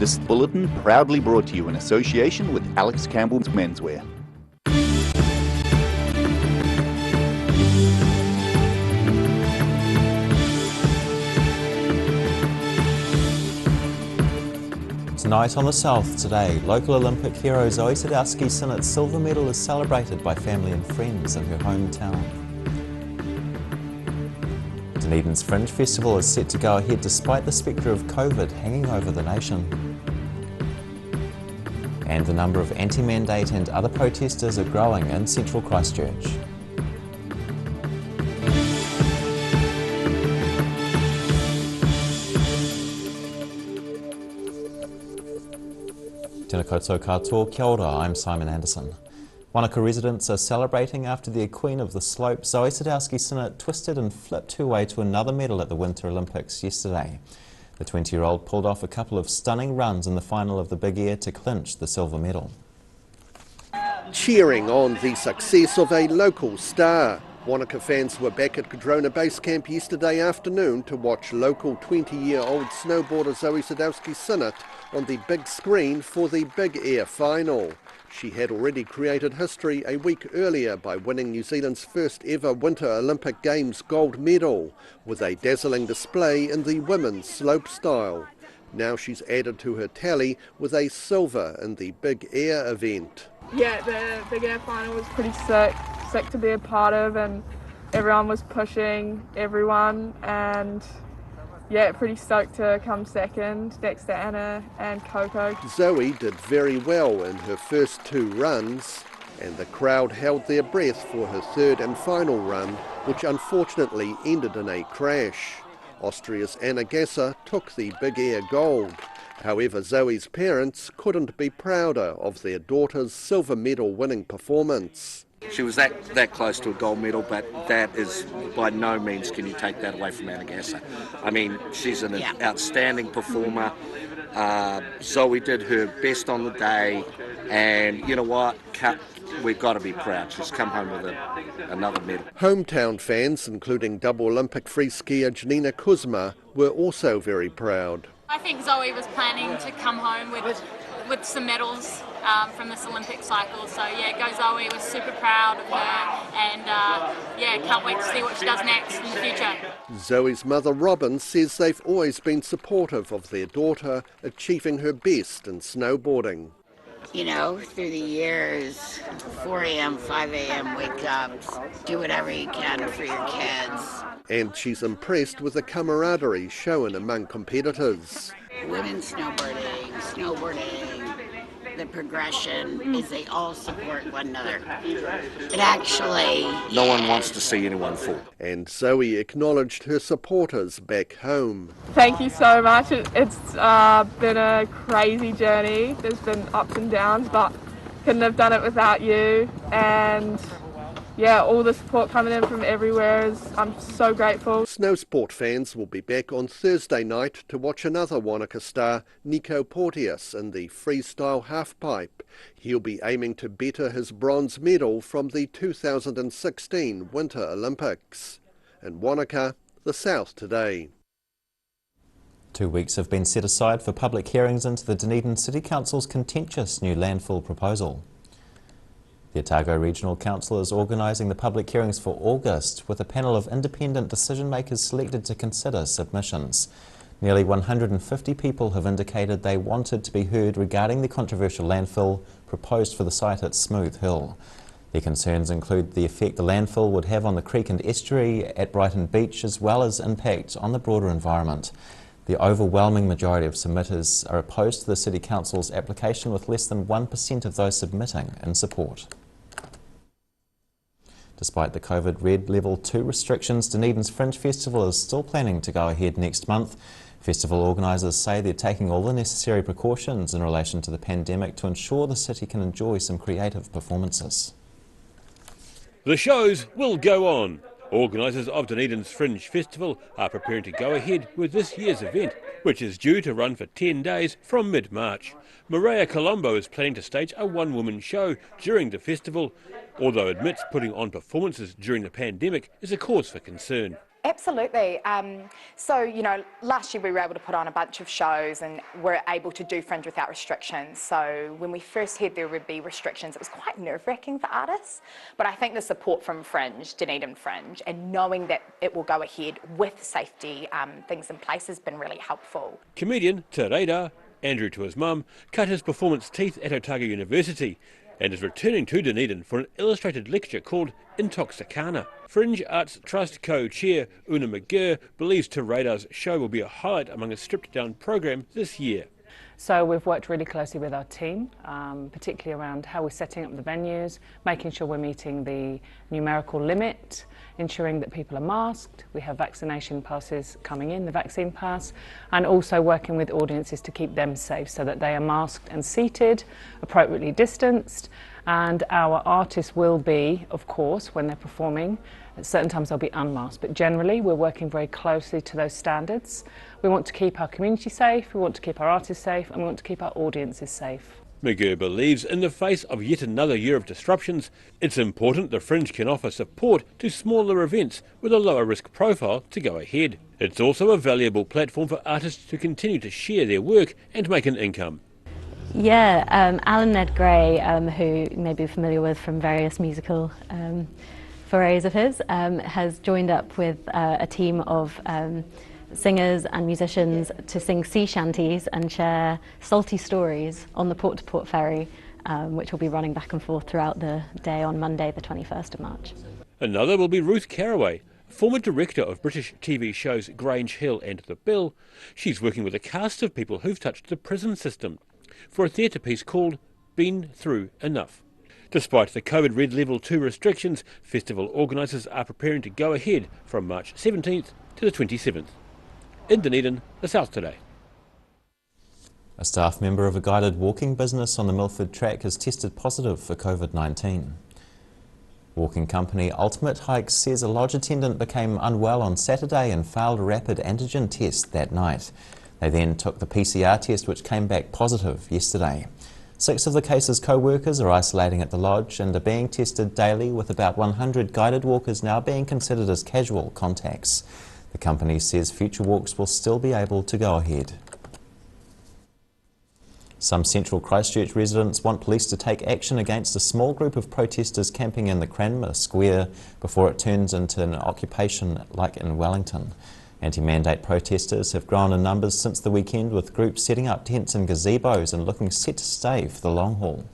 This bulletin proudly brought to you in association with Alex Campbell's Menswear. Tonight on the South Today, local Olympic hero Zoe Sadowski-Sinnott's silver medal is celebrated by family and friends in her hometown. Dunedin's Fringe Festival is set to go ahead despite the spectre of COVID hanging over the nation. And the number of anti-mandate and other protesters are growing in central Christchurch. Tēnā koutou katoa, kia ora, I'm Simon Anderson. Wanaka residents are celebrating after the Queen of the Slope, Zoe Sadowski-Sinnott, twisted and flipped her way to another medal at the Winter Olympics yesterday. The 20-year-old pulled off a couple of stunning runs in the final of the big air to clinch the silver medal. Cheering on the success of a local star. Wanaka fans were back at Cadrona Base Camp yesterday afternoon to watch local 20-year-old snowboarder Zoe Sadowski-Sinnott on the big screen for the big air final. She had already created history a week earlier by winning New Zealand's first ever Winter Olympic Games gold medal with a dazzling display in the women's slopestyle. Now she's added to her tally with a silver in the big air event. Yeah, the big air final was pretty sick to be a part of, and everyone was pushing everyone, and yeah, pretty stoked to come second next to Anna and Coco. Zoe did very well in her first two runs, and the crowd held their breath for her third and final run, which unfortunately ended in a crash. Austria's Anna Gasser took the big air gold. However, Zoe's parents couldn't be prouder of their daughter's silver medal winning performance. She was that close to a gold medal, but that is by no means can you take that away from Anna Gasser. I mean, she's an outstanding performer. Zoe did her best on the day, and you know what? We've got to be proud. She's come home with another medal. Hometown fans, including double Olympic free skier Janina Kuzma, were also very proud. I think Zoe was planning to come home with some medals from this Olympic cycle. So yeah, go Zoe, we're super proud of her, and yeah, can't wait to see what she does next in the future. Zoe's mother Robin says they've always been supportive of their daughter achieving her best in snowboarding. You know, through the years, 4 a.m., 5 a.m. wake-ups, do whatever you can for your kids. And she's impressed with the camaraderie shown among competitors. Women snowboarding, the progression is they all support one another. It actually... No one wants to see anyone fall. And Zoe acknowledged her supporters back home. Thank you so much. It's been a crazy journey. There's been ups and downs, but couldn't have done it without you. And yeah, all the support coming in from everywhere I'm so grateful. Snow sport fans will be back on Thursday night to watch another Wanaka star, Nico Porteous, in the freestyle halfpipe. He'll be aiming to better his bronze medal from the 2016 Winter Olympics. In Wanaka, the South Today. 2 weeks have been set aside for public hearings into the Dunedin City Council's contentious new landfill proposal. The Otago Regional Council is organising the public hearings for August, with a panel of independent decision-makers selected to consider submissions. Nearly 150 people have indicated they wanted to be heard regarding the controversial landfill proposed for the site at Smooth Hill. Their concerns include the effect the landfill would have on the creek and estuary at Brighton Beach, as well as impact on the broader environment. The overwhelming majority of submitters are opposed to the City Council's application, with less than 1% of those submitting in support. Despite the COVID Red Level 2 restrictions, Dunedin's Fringe Festival is still planning to go ahead next month. Festival organisers say they're taking all the necessary precautions in relation to the pandemic to ensure the city can enjoy some creative performances. The shows will go on. Organisers of Dunedin's Fringe Festival are preparing to go ahead with this year's event, which is due to run for 10 days from mid-March. Maria Colombo is planning to stage a one-woman show during the festival, although admits putting on performances during the pandemic is a cause for concern. Absolutely. So, you know, last year we were able to put on a bunch of shows and were able to do Fringe without restrictions. So when we first heard there would be restrictions, it was quite nerve-wracking for artists. But I think the support from Fringe, Dunedin Fringe, and knowing that it will go ahead with safety things in place has been really helpful. Comedian Te Reira, Andrew to his mum, cut his performance teeth at Otago University and is returning to Dunedin for an illustrated lecture called Intoxicana. Fringe Arts Trust co-chair Una McGurr believes Te Reira's show will be a highlight among a stripped-down program this year. So we've worked really closely with our team, particularly around how we're setting up the venues, making sure we're meeting the numerical limit, ensuring that people are masked. We have vaccination passes coming in, the vaccine pass, and also working with audiences to keep them safe so that they are masked and seated, appropriately distanced. And our artists will be, of course, when they're performing, at certain times they'll be unmasked, but generally we're working very closely to those standards. We want to keep our community safe, we want to keep our artists safe, and we want to keep our audiences safe. McGurr believes in the face of yet another year of disruptions, it's important the Fringe can offer support to smaller events with a lower risk profile to go ahead. It's also a valuable platform for artists to continue to share their work and make an income. Yeah, Alan Ned Gray, who you may be familiar with from various musical forays of his, has joined up with a team of singers and musicians to sing sea shanties and share salty stories on the Port to Port ferry, which will be running back and forth throughout the day on Monday the 21st of March. Another will be Ruth Carraway, former director of British TV shows Grange Hill and The Bill. She's working with a cast of people who've touched the prison system for a theatre piece called Been Through Enough. Despite the COVID Red Level 2 restrictions, festival organisers are preparing to go ahead from March 17th to the 27th. In Dunedin, the South Today. A staff member of a guided walking business on the Milford track has tested positive for COVID-19. Walking company Ultimate Hikes says a lodge attendant became unwell on Saturday and failed a rapid antigen test that night. They then took the PCR test, which came back positive yesterday. 6 of the case's co-workers are isolating at the lodge and are being tested daily, with about 100 guided walkers now being considered as casual contacts. The company says future walks will still be able to go ahead. Some central Christchurch residents want police to take action against a small group of protesters camping in the Cranmer Square before it turns into an occupation like in Wellington. Anti-mandate protesters have grown in numbers since the weekend, with groups setting up tents and gazebos and looking set to stay for the long haul.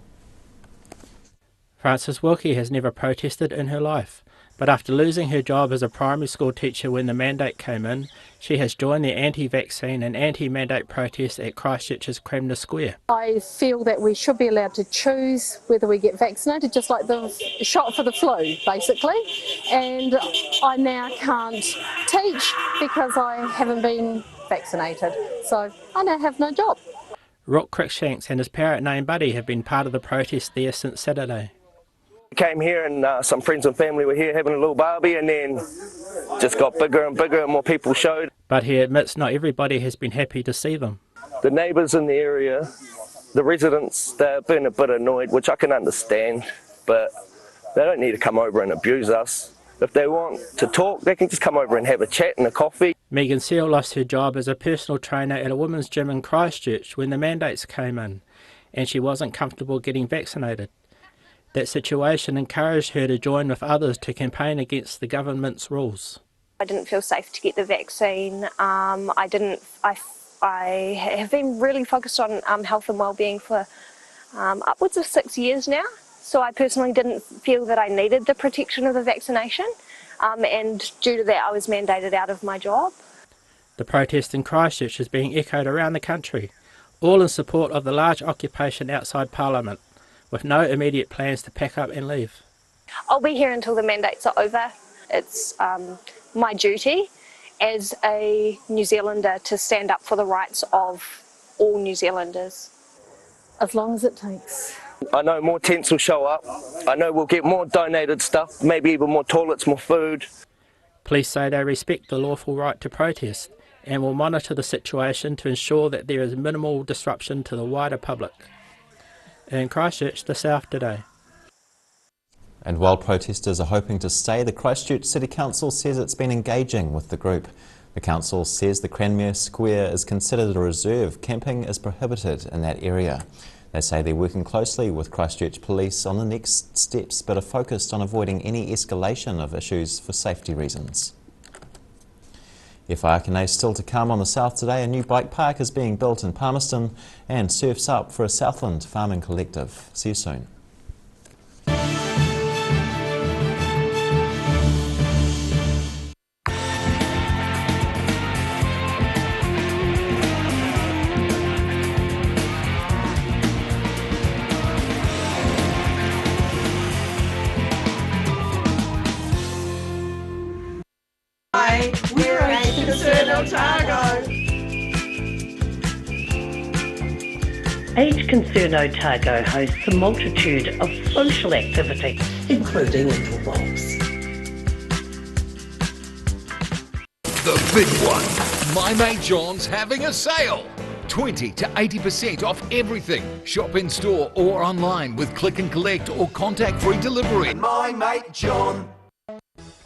Frances Wilkie has never protested in her life, but after losing her job as a primary school teacher when the mandate came in, she has joined the anti-vaccine and anti-mandate protests at Christchurch's Cranmer Square. I feel that we should be allowed to choose whether we get vaccinated, just like the shot for the flu, basically. And I now can't teach because I haven't been vaccinated, so I now have no job. Rock Cruikshanks and his parrot named Buddy have been part of the protest there since Saturday. Came here and some friends and family were here having a little barbie, and then just got bigger and bigger and more people showed. But he admits not everybody has been happy to see them. The neighbours in the area, the residents, they've been a bit annoyed, which I can understand, but they don't need to come over and abuse us. If they want to talk, they can just come over and have a chat and a coffee. Megan Seal lost her job as a personal trainer at a women's gym in Christchurch when the mandates came in, and she wasn't comfortable getting vaccinated. That situation encouraged her to join with others to campaign against the government's rules. I didn't feel safe to get the vaccine. I have been really focused on health and well-being for upwards of 6 years now. So I personally didn't feel that I needed the protection of the vaccination, and due to that I was mandated out of my job. The protest in Christchurch is being echoed around the country, all in support of the large occupation outside Parliament, with no immediate plans to pack up and leave. I'll be here until the mandates are over. It's my duty as a New Zealander to stand up for the rights of all New Zealanders. As long as it takes. I know more tents will show up. I know we'll get more donated stuff, maybe even more toilets, more food. Police say they respect the lawful right to protest and will monitor the situation to ensure that there is minimal disruption to the wider public. In Christchurch, the South Today. And while protesters are hoping to stay, the Christchurch City Council says it's been engaging with the group. The council says the Cranmere Square is considered a reserve. Camping is prohibited in that area. They say they're working closely with Christchurch Police on the next steps, but are focused on avoiding any escalation of issues for safety reasons. Whakaarei still to come on the south today. A new bike park is being built in Palmerston and Surf's Up for a Southland farming collective. See you soon. We're Age Concern Otago. Age Concern Otago hosts a multitude of social activities, including Infobox. The big one. My mate John's having a sale. 20 to 80% off everything. Shop in store or online with click and collect or contact-free delivery. My mate John.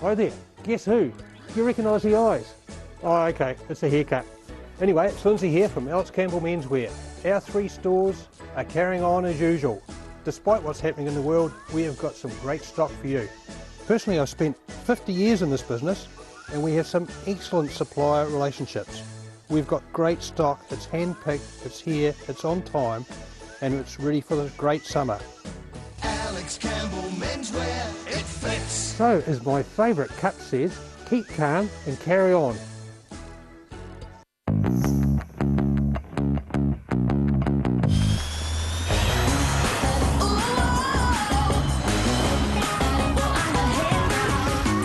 Hi there. Guess who? You recognise the eyes? Oh, okay, it's a haircut. Anyway, it's Lindsay here from Alex Campbell Menswear. Our 3 stores are carrying on as usual. Despite what's happening in the world, we have got some great stock for you. Personally, I've spent 50 years in this business and we have some excellent supplier relationships. We've got great stock, it's hand-picked, it's here, it's on time, and it's ready for this great summer. Alex Campbell Menswear, it fits. So, as my favourite cup says, keep calm and carry on.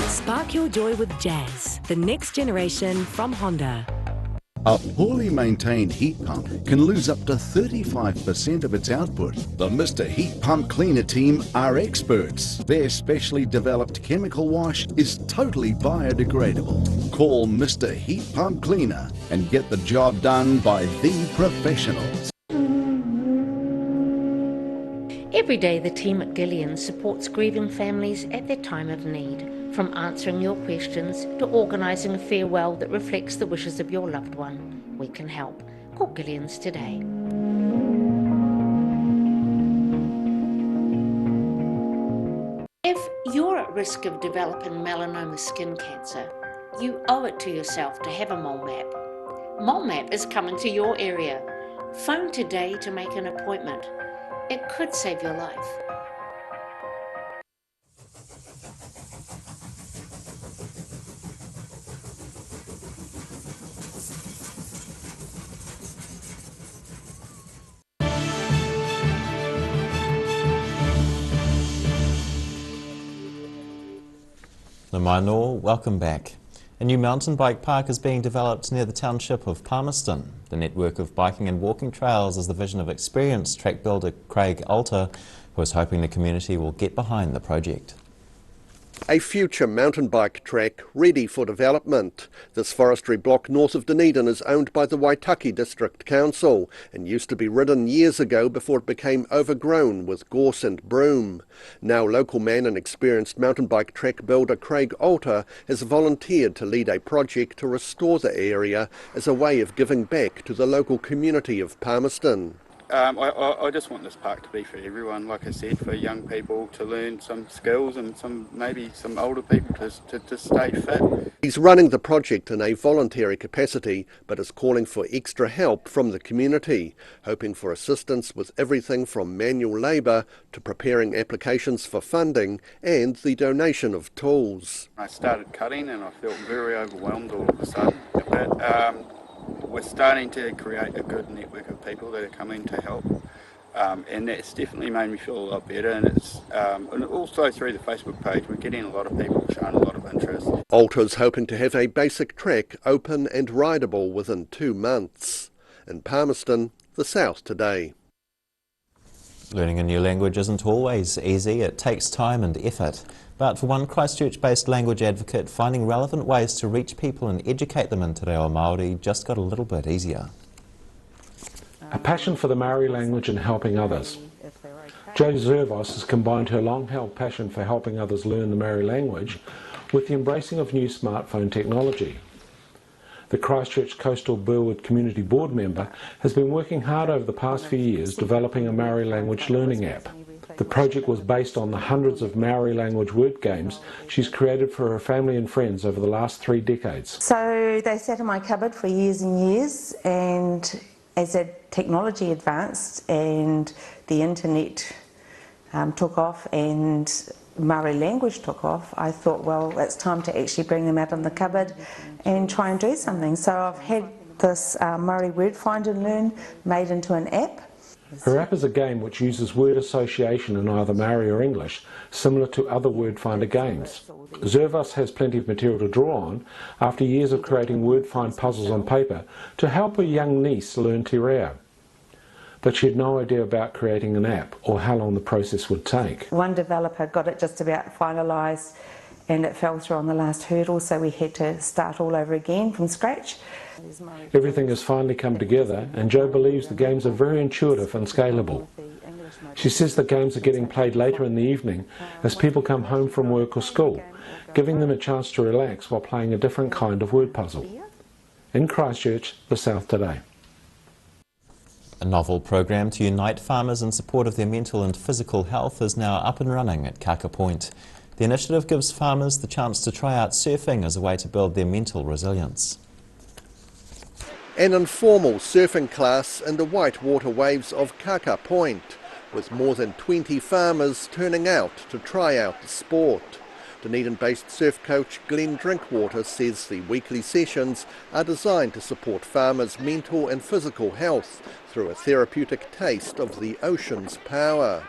Spark your joy with Jazz, the next generation from Honda. A poorly maintained heat pump can lose up to 35% of its output. The Mr. Heat Pump Cleaner team are experts. Their specially developed chemical wash is totally biodegradable. Call Mr. Heat Pump Cleaner and get the job done by the professionals. Every day the team at Gillian supports grieving families at their time of need. From answering your questions to organising a farewell that reflects the wishes of your loved one, we can help. Call Gillian's today. If you're at risk of developing melanoma skin cancer, you owe it to yourself to have a mole map. Mole map is coming to your area. Phone today to make an appointment. It could save your life. Namaino, welcome back. A new mountain bike park is being developed near the township of Palmerston. The network of biking and walking trails is the vision of experienced track builder Craig Alter, who is hoping the community will get behind the project. A future mountain bike track ready for development. This forestry block north of Dunedin is owned by the Waitaki District Council and used to be ridden years ago before it became overgrown with gorse and broom. Now local man and experienced mountain bike track builder Craig Alter has volunteered to lead a project to restore the area as a way of giving back to the local community of Palmerston. I just want this park to be for everyone, like I said, for young people to learn some skills and maybe some older people to stay fit. He's running the project in a voluntary capacity, but is calling for extra help from the community, hoping for assistance with everything from manual labour to preparing applications for funding and the donation of tools. I started cutting and I felt very overwhelmed all of a sudden, but we're starting to create a good network of people that are coming to help, and that's definitely made me feel a lot better. And it's and also through the Facebook page, we're getting a lot of people showing a lot of interest. Alter's hoping to have a basic track open and rideable within 2 months. In Palmerston, the South Today. Learning a new language isn't always easy. It takes time and effort. But for one Christchurch-based language advocate, finding relevant ways to reach people and educate them in te reo Māori just got a little bit easier. A passion for the Maori language and helping others. Jo Zervos has combined her long-held passion for helping others learn the Maori language with the embracing of new smartphone technology. The Christchurch Coastal Burwood Community Board member has been working hard over the past few years developing a Maori language learning app. The project was based on the hundreds of Maori language word games she's created for her family and friends over the last 3 decades. So they sat in my cupboard for years and years, and as the technology advanced and the internet took off and Maori language took off, I thought, well, it's time to actually bring them out of the cupboard and try and do something. So I've had this Maori Word Find and Learn made into an app. Her app is a game which uses word association in either Maori or English, similar to other word finder games. Zervos has plenty of material to draw on after years of creating word find puzzles on paper to help her young niece learn te reo. But she had no idea about creating an app or how long the process would take. One developer got it just about finalised and it fell through on the last hurdle, so we had to start all over again from scratch. Everything has finally come together, and Jo believes the games are very intuitive and scalable. She says the games are getting played later in the evening as people come home from work or school, giving them a chance to relax while playing a different kind of word puzzle. In Christchurch, The South Today. A novel program to unite farmers in support of their mental and physical health is now up and running at Kaka Point. The initiative gives farmers the chance to try out surfing as a way to build their mental resilience. An informal surfing class in the white water waves of Kaka Point, with more than 20 farmers turning out to try out the sport. Dunedin-based surf coach Glenn Drinkwater says the weekly sessions are designed to support farmers' mental and physical health through a therapeutic taste of the ocean's power.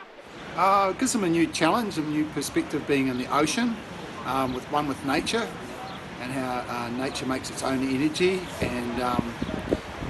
It gives them a new challenge, a new perspective being in the ocean, with nature, and how nature makes its own energy, and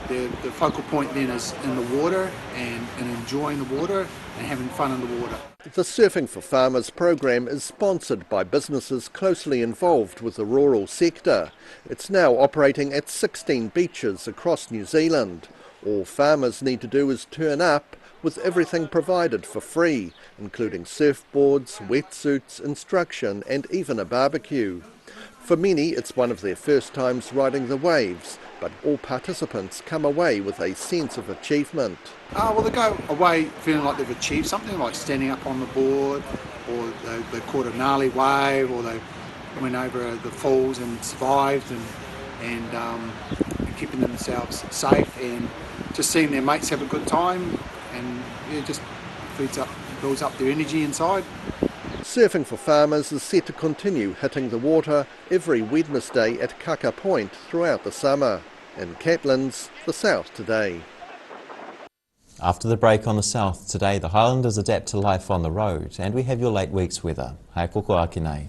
the focal point then is in the water and enjoying the water and having fun in the water. The Surfing for Farmers program is sponsored by businesses closely involved with the rural sector. It's now operating at 16 beaches across New Zealand. All farmers need to do is turn up, with everything provided for free, including surfboards, wetsuits, instruction and even a barbecue. For many, it's one of their first times riding the waves, but all participants come away with a sense of achievement. Well, they go away feeling like they've achieved something, like standing up on the board, or they caught a gnarly wave, or they went over the falls and survived, and keeping themselves safe, and just seeing their mates have a good time, and it just builds up their energy inside. Surfing for Farmers is set to continue hitting the water every Wednesday at Kaka Point throughout the summer. In Catlins, The South Today. After the break on The South Today, the Highlanders adapt to life on the road, and we have your late week's weather. Hei koko ake nei.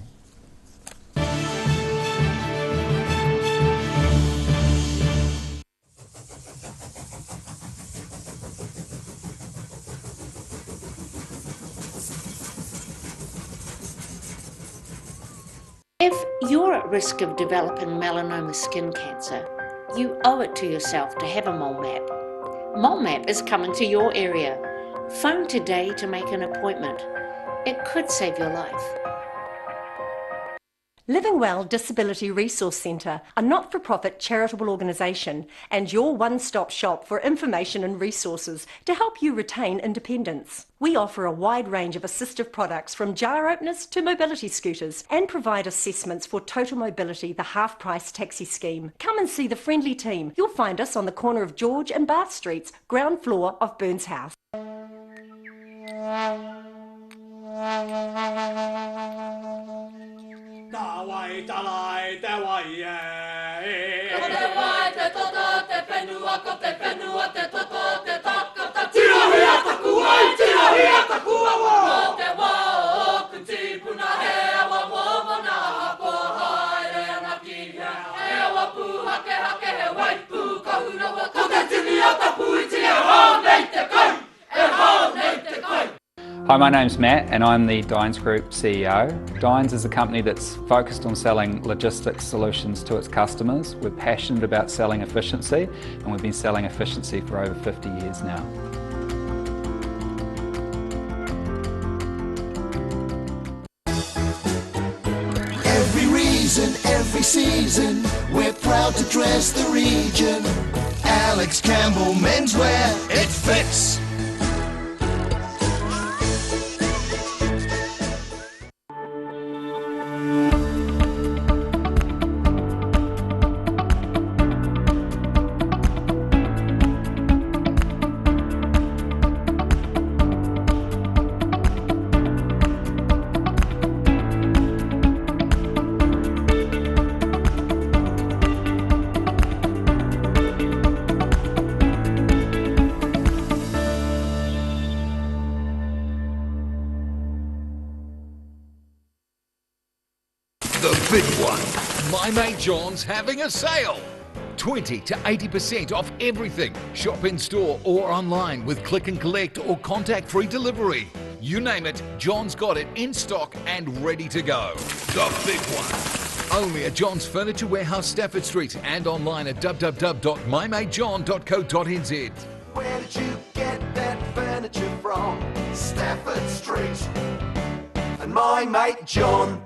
If you're at risk of developing melanoma skin cancer, you owe it to yourself to have a mole map. Mole map is coming to your area. Phone today to make an appointment. It could save your life. Living Well Disability Resource Centre, a not-for-profit charitable organisation and your one-stop shop for information and resources to help you retain independence. We offer a wide range of assistive products from jar openers to mobility scooters and provide assessments for Total Mobility, the half-price taxi scheme. Come and see the friendly team. You'll find us on the corner of George and Bath Streets, ground floor of Burns House. Hi, my name's Matt and I'm the Dines Group CEO. Dines is a company that's focused on selling logistics solutions to its customers. We're passionate about selling efficiency, and we've been selling efficiency for over 50 years now. every season. We're proud to dress the region. Alex Campbell Menswear, it fits. The big one. My mate John's having a sale. 20 to 80% off everything. Shop in store or online with click and collect or contact free delivery. You name it, John's got it in stock and ready to go. The big one. Only at John's Furniture Warehouse, Stafford Street, and online at www.mymatejohn.co.nz. Where did you get that furniture from? Stafford Street. And my mate John.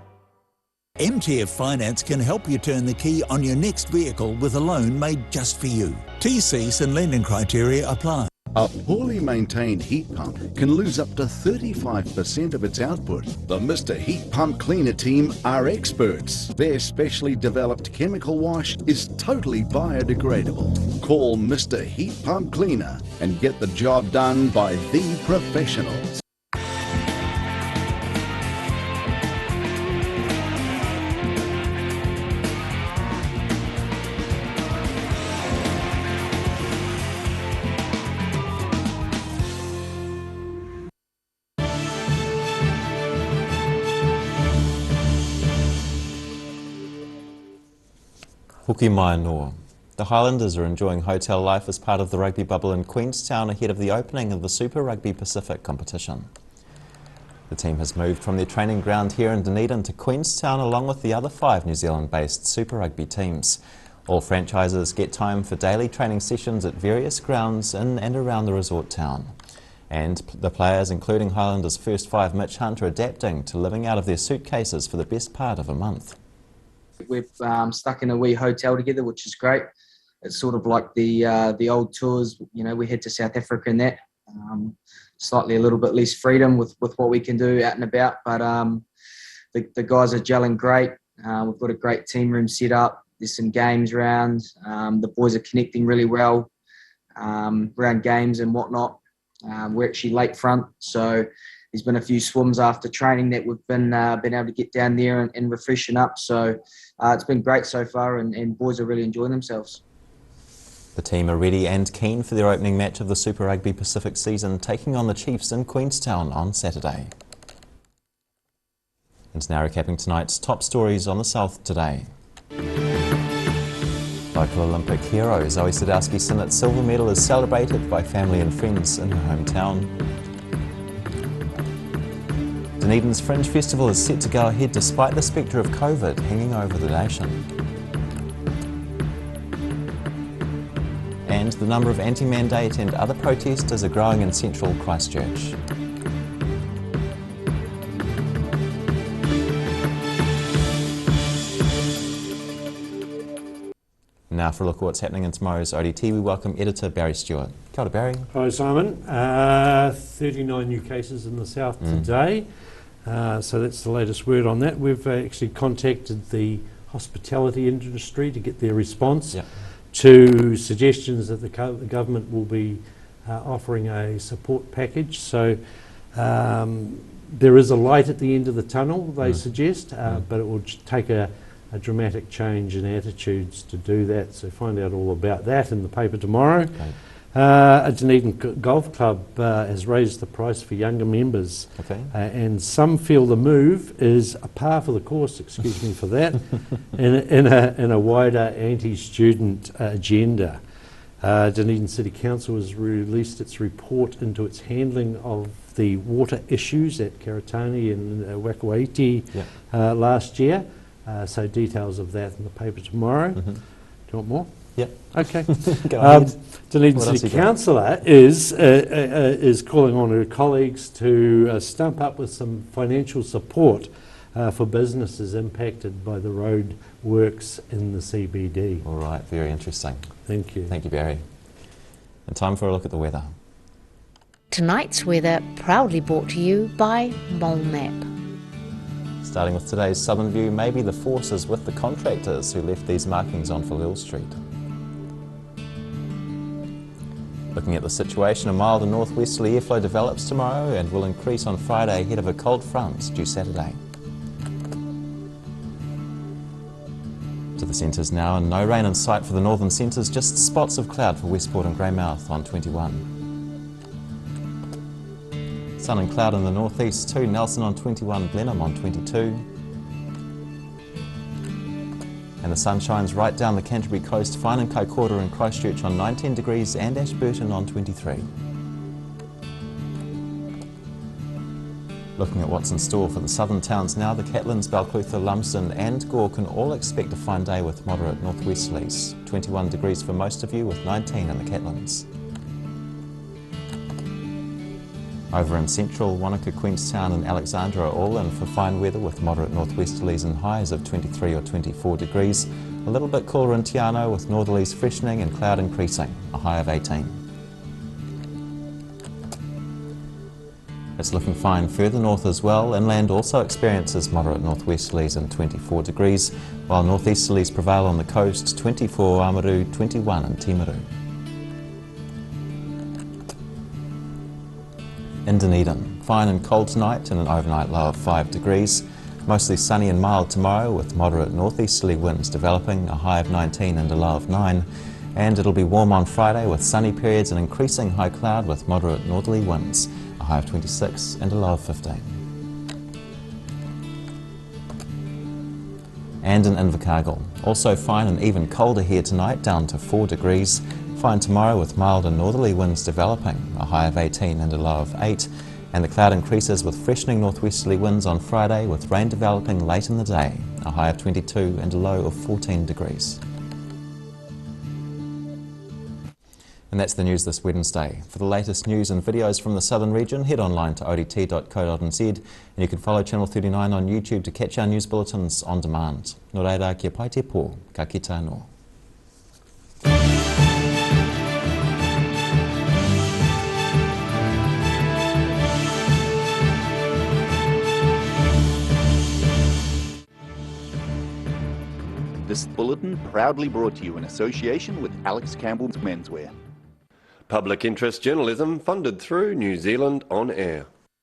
MTF Finance can help you turn the key on your next vehicle with a loan made just for you. TCs and lending criteria apply. A poorly maintained heat pump can lose up to 35% of its output. The Mr. Heat Pump Cleaner team are experts. Their specially developed chemical wash is totally biodegradable. Call Mr. Heat Pump Cleaner and get the job done by the professionals. Hoki mai noa. The Highlanders are enjoying hotel life as part of the rugby bubble in Queenstown ahead of the opening of the Super Rugby Pacific competition. The team has moved from their training ground here in Dunedin to Queenstown along with the other 5 New Zealand-based Super Rugby teams. All franchises get time for daily training sessions at various grounds in and around the resort town. And the players, including Highlanders' first 5 Mitch Hunt, are adapting to living out of their suitcases for the best part of a month. We've stuck in a wee hotel together, which is great. It's sort of like the old tours. You know, we head to South Africa and that. Slightly a little bit less freedom with what we can do out and about. But the guys are gelling great. We've got a great team room set up. There's some games around. The boys are connecting really well around games and whatnot. We're actually lakefront, so there's been a few swims after training that we've been able to get down there and refreshen up. So it's been great so far, and boys are really enjoying themselves. The team are ready and keen for their opening match of the Super Rugby Pacific season, taking on the Chiefs in Queenstown on Saturday. And now recapping tonight's top stories on the South today. Local Olympic hero Zoe Sadowski-Sinnott's silver medal is celebrated by family and friends in her hometown. Dunedin's Fringe Festival is set to go ahead despite the spectre of COVID hanging over the nation. And the number of anti-mandate and other protesters are growing in central Christchurch. Now for a look at what's happening in tomorrow's ODT, we welcome editor Barry Stewart. Kia ora, Barry. Hi Simon. 39 new cases in the south today. So that's the latest word on that. We've actually contacted the hospitality industry to get their response to suggestions that the government will be offering a support package. So there is a light at the end of the tunnel, they suggest, but it will take a dramatic change in attitudes to do that. So find out all about that in the paper tomorrow. A Dunedin Golf Club has raised the price for younger members, and some feel the move is a par for the course, excuse me for that, in a wider anti-student agenda. Dunedin City Council has released its report into its handling of the water issues at Karatani and Wakawaiti last year. So details of that in the paper tomorrow. Do you want more? Yep. Okay. What Dunedin else City you got? Councillor is calling on her colleagues to stump up with some financial support for businesses impacted by the road works in the CBD. All right, very interesting. Thank you. Thank you, Barry. And time for a look at the weather. Tonight's weather proudly brought to you by Mole Map. Starting with today's southern view, maybe the forces with the contractors who left these markings on Falil Street. Looking at the situation, a mild and northwesterly airflow develops tomorrow and will increase on Friday ahead of a cold front due Saturday. To the centres now, and no rain in sight for the northern centres, just spots of cloud for Westport and Greymouth on 21. Sun and cloud in the northeast too, Nelson on 21, Blenheim on 22. And the sun shines right down the Canterbury coast, fine in Kaikoura and Christchurch on 19 degrees and Ashburton on 23. Looking at what's in store for the southern towns now, the Catlins, Balclutha, Lumsden and Gore can all expect a fine day with moderate northwesterlies. 21 degrees for most of you with 19 in the Catlins. Over in central, Wanaka, Queenstown and Alexandra are all in for fine weather with moderate northwesterlies and highs of 23 or 24 degrees. A little bit cooler in Te Anau with northerlies freshening and cloud increasing, a high of 18. It's looking fine further north as well. Inland also experiences moderate northwesterlies and 24 degrees, while northeasterlies prevail on the coast, 24 Oamaru, 21 in Timaru. In Dunedin, fine and cold tonight and an overnight low of 5 degrees. Mostly sunny and mild tomorrow with moderate northeasterly winds developing, a high of 19 and a low of 9. And it'll be warm on Friday with sunny periods and increasing high cloud with moderate northerly winds, a high of 26 and a low of 15. And in Invercargill, also fine and even colder here tonight, down to 4 degrees. Fine tomorrow with mild and northerly winds developing, a high of 18 and a low of 8. And the cloud increases with freshening northwesterly winds on Friday with rain developing late in the day, a high of 22 and a low of 14 degrees. And that's the news this Wednesday. For the latest news and videos from the southern region, head online to odt.co.nz and you can follow Channel 39 on YouTube to catch our news bulletins on demand. Nō reira, kia pai te pō, ka kite anō. This bulletin proudly brought to you in association with Alex Campbell's Menswear. Public interest journalism funded through New Zealand On Air.